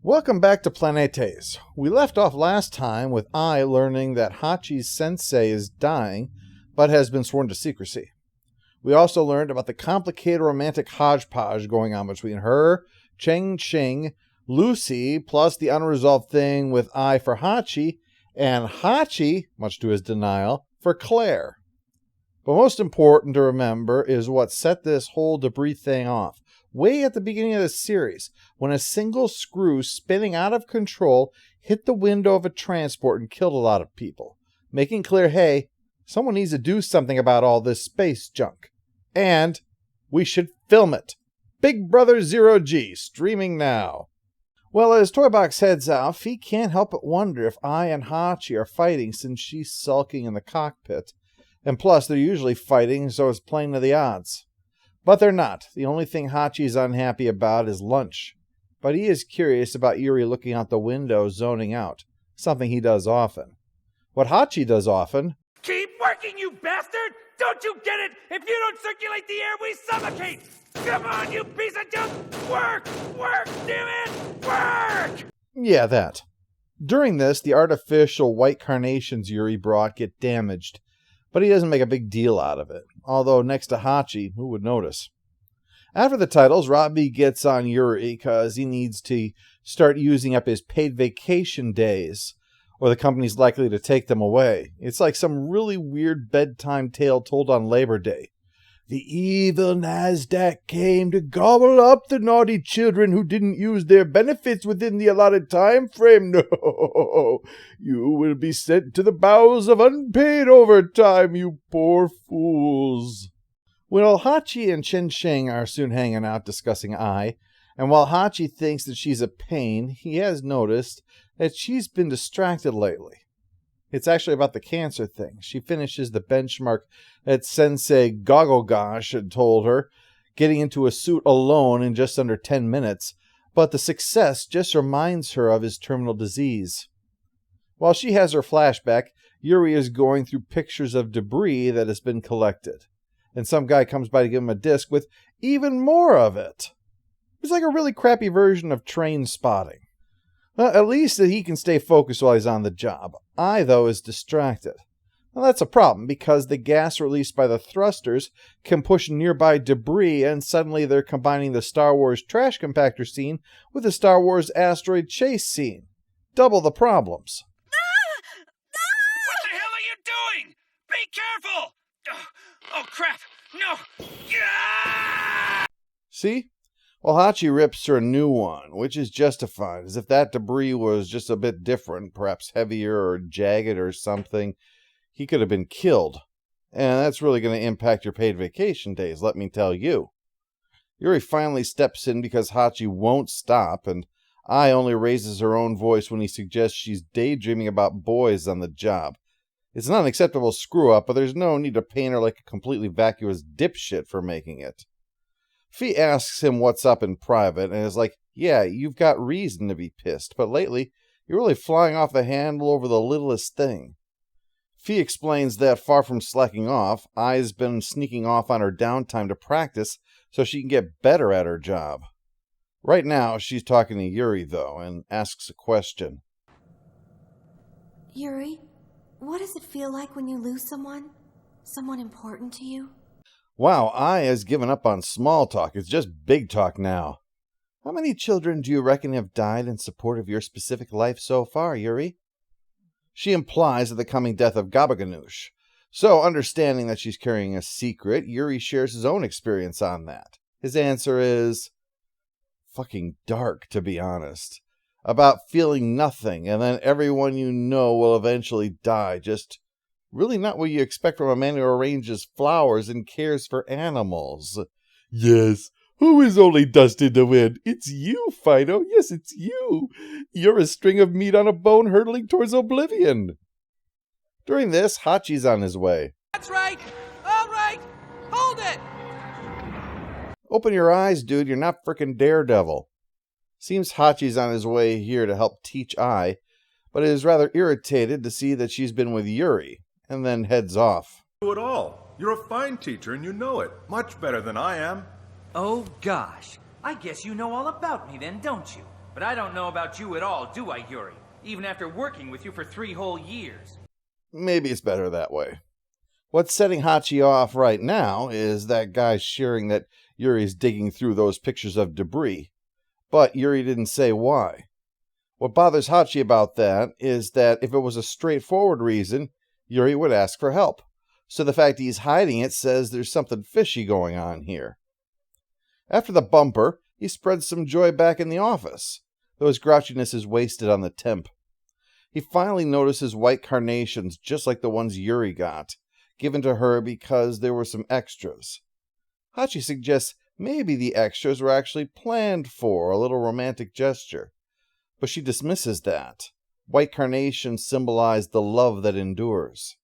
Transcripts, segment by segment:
Welcome back to Planetes. We left off last time with Ai learning that Hachi's sensei is dying, but has been sworn to secrecy. We also learned about the complicated romantic hodgepodge going on between her, Cheng Ching, Lucy, plus the unresolved thing with Ai for Hachi, and Hachi, much to his denial, for Claire. But most important to remember is what set this whole debris thing off. Way at the beginning of the series, when a single screw spinning out of control hit the window of a transport and killed a lot of people, making clear, hey, someone needs to do something about all this space junk. And we should film it. Big Brother Zero G, streaming now. Well, as Toybox heads off, he can't help but wonder if Ai and Hachi are fighting since she's sulking in the cockpit. And plus, they're usually fighting, so it's playing to the odds. But they're not. The only thing Hachi is unhappy about is lunch. But he is curious about Yuri looking out the window, zoning out. Something he does often. What Hachi does often... Keep working, you bastard! Don't you get it? If you don't circulate the air, we suffocate! Come on, you piece of junk! Work! Work, damn it! Work! Yeah, that. During this, the artificial white carnations Yuri brought get damaged. But he doesn't make a big deal out of it. Although next to Hachi, who would notice? After the titles, Robbie gets on Yuri because he needs to start using up his paid vacation days, or the company's likely to take them away. It's like some really weird bedtime tale told on Labor Day. The evil NASDAQ came to gobble up the naughty children who didn't use their benefits within the allotted time frame. No, you will be sent to the bowels of unpaid overtime, you poor fools. Well, Hachi and Chen Sheng are soon hanging out discussing Ai, and while Hachi thinks that she's a pain, he has noticed that she's been distracted lately. It's actually about the cancer thing. She finishes the benchmark that Sensei Gogogosh had told her, getting into a suit alone in just under 10 minutes, but the success just reminds her of his terminal disease. While she has her flashback, Yuri is going through pictures of debris that has been collected, and some guy comes by to give him a disc with even more of it. It's like a really crappy version of train spotting. At least that he can stay focused while he's on the job. Ai, though, is distracted. Now, that's a problem, because the gas released by the thrusters can push nearby debris, and suddenly they're combining the Star Wars trash compactor scene with the Star Wars asteroid chase scene. Double the problems. What the hell are you doing? Be careful! Oh crap! No! Yeah! See? Well, Hachi rips her a new one, which is justified, as if that debris was just a bit different, perhaps heavier or jagged or something. He could have been killed. And that's really going to impact your paid vacation days, let me tell you. Yuri finally steps in because Hachi won't stop, and Ai only raises her own voice when he suggests she's daydreaming about boys on the job. It's not an acceptable screw-up, but there's no need to paint her like a completely vacuous dipshit for making it. Fee asks him what's up in private, and is like, yeah, you've got reason to be pissed, but lately, you're really flying off the handle over the littlest thing. Fee explains that far from slacking off, Ai's been sneaking off on her downtime to practice so she can get better at her job. Right now, she's talking to Yuri, though, and asks a question. Yuri, what does it feel like when you lose someone? Someone important to you? Wow, Ai has given up on small talk. It's just big talk now. How many children do you reckon have died in support of your specific life so far, Yuri? She implies the coming death of Gabaganoush. So, understanding that she's carrying a secret, Yuri shares his own experience on that. His answer is... fucking dark, to be honest. About feeling nothing, and then everyone you know will eventually die. Just really not what you expect from a man who arranges flowers and cares for animals. Yes, who is only dust in the wind? It's you, Fido. Yes, it's you. You're a string of meat on a bone hurtling towards oblivion. During this, Hachi's on his way. That's right! All right! Hold it! Open your eyes, dude. You're not frickin' Daredevil. Seems Hachi's on his way here to help teach Ai, but is rather irritated to see that she's been with Yuri, and then heads off. At all. You're a fine teacher and you know it. Much better than I am. Oh gosh, I guess you know all about me then, don't you? But I don't know about you at all, do I, Yuri? Even after working with you for 3 whole years. Maybe it's better that way. What's setting Hachi off right now is that guy sharing that Yuri's digging through those pictures of debris. But Yuri didn't say why. What bothers Hachi about that is that if it was a straightforward reason, Yuri would ask for help. So the fact he's hiding it says there's something fishy going on here. After the bumper, he spreads some joy back in the office, though his grouchiness is wasted on the temp. He finally notices white carnations just like the ones Yuri got, given to her because there were some extras. Hachi suggests maybe the extras were actually planned for a little romantic gesture, but she dismisses that. White carnations symbolize the love that endures.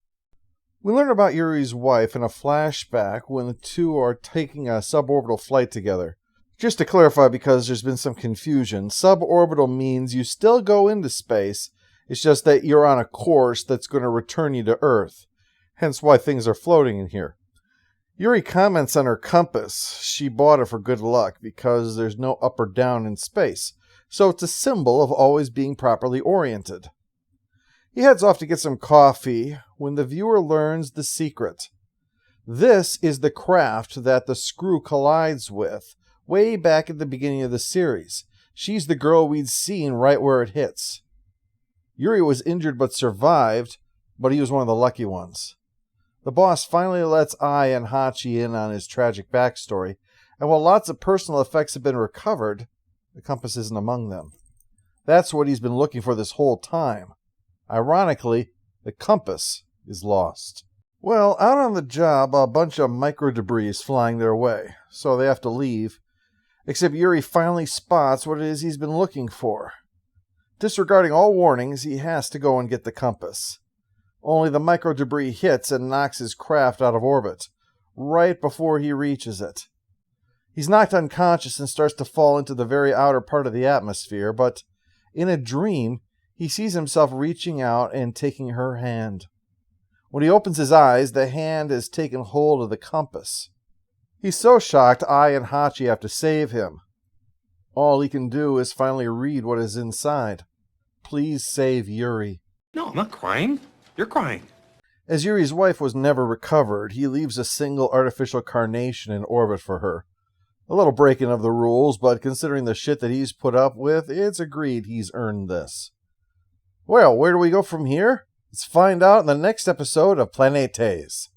We learn about Yuri's wife in a flashback when the two are taking a suborbital flight together. Just to clarify, because there's been some confusion, suborbital means you still go into space, it's just that you're on a course that's going to return you to Earth. Hence why things are floating in here. Yuri comments on her compass. She bought it for good luck because there's no up or down in space, so it's a symbol of always being properly oriented. He heads off to get some coffee when the viewer learns the secret. This is the craft that the screw collides with way back at the beginning of the series. She's the girl we'd seen right where it hits. Yuri was injured but survived, but he was one of the lucky ones. The boss finally lets Ai and Hachi in on his tragic backstory, and while lots of personal effects have been recovered, the compass isn't among them. That's what he's been looking for this whole time. Ironically, the compass is lost. Well, out on the job, a bunch of micro debris is flying their way, so they have to leave. Except Yuri finally spots what it is he's been looking for. Disregarding all warnings, he has to go and get the compass. Only the micro debris hits and knocks his craft out of orbit, right before he reaches it. He's knocked unconscious and starts to fall into the very outer part of the atmosphere, but in a dream, he sees himself reaching out and taking her hand. When he opens his eyes, the hand has taken hold of the compass. He's so shocked, Ai and Hachi have to save him. All he can do is finally read what is inside. Please save Yuri. No, I'm not crying. You're crying. As Yuri's wife was never recovered, he leaves a single artificial carnation in orbit for her. A little breaking of the rules, but considering the shit that he's put up with, it's agreed he's earned this. Well, where do we go from here? Let's find out in the next episode of Planetes.